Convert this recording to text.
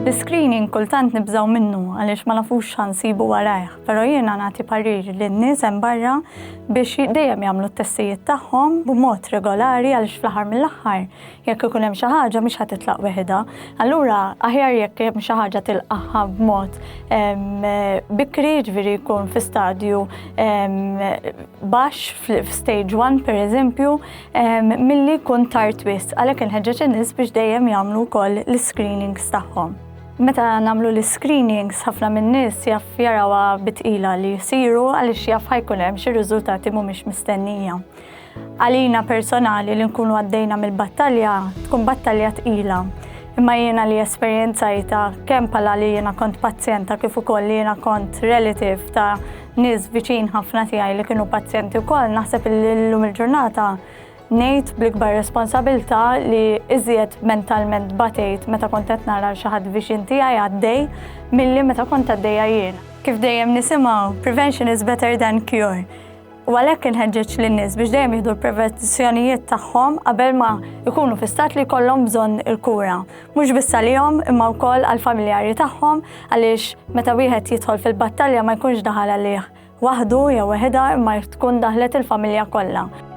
L-screening kultant nibżaw minnu għaliex ma nafux ħansibu warajh, però jiena nagħti parir lin-nies hemm barra biex dejjem jagħmlu t-testijiet tagħhom b'mod regolari għaliex fl-aħħar mill-aħħar jekk ikun hemm xi ħaġa mhix ħatitlaq weħda. Allura aħjar jekk hemm xi ħaġa tilqaħħa b'mod bikri, ġifieri jkun fi stadju baxx f'stage 1 pereżempju, milli jkun tard wisq għalhekk inħeġġeġ in-nies biex dejjem jagħmlu wkoll l-screenings tagħhom. Meta nagħmlu l-screenings ħafna min-nies jaf jarawha bitqila li jsiru għaliex jaf ħajkun hemm xi riżultati mhumiex mistennija. Għalina personali li nkunu għaddejna mill-battalja tkun battalja tqila. Imma jiena li esperjenzajta kemm bħala li jiena kont pazjenta kif ukoll li jiena kont relative ta' nies viċin ħafna tiegħi li kienu pazjenti wkoll naħseb illum il-ġurnata ngħid bl-ikbar responsabbiltà li iżjed mentalment batejt meta kont qed nara xi ħadd viċin tiegħi għaddej milli meta kont għaddejja jien. Kif dejjem nisimgħu prevention is better than cure. U għalhekk inħeġġeġ lin-nies biex dejjem jieħdu l-prevenzjonijiet tagħhom qabel ma jkunu fi stat li jkollhom bżonn il-kura. Mhux biss għalihom imma wkoll għall-familjari tagħhom għaliex meta wieħed jidħol fil-battalja ma jkunx daħal għalih waħdu jew weħeda imma tkun daħlet il-familja kollha.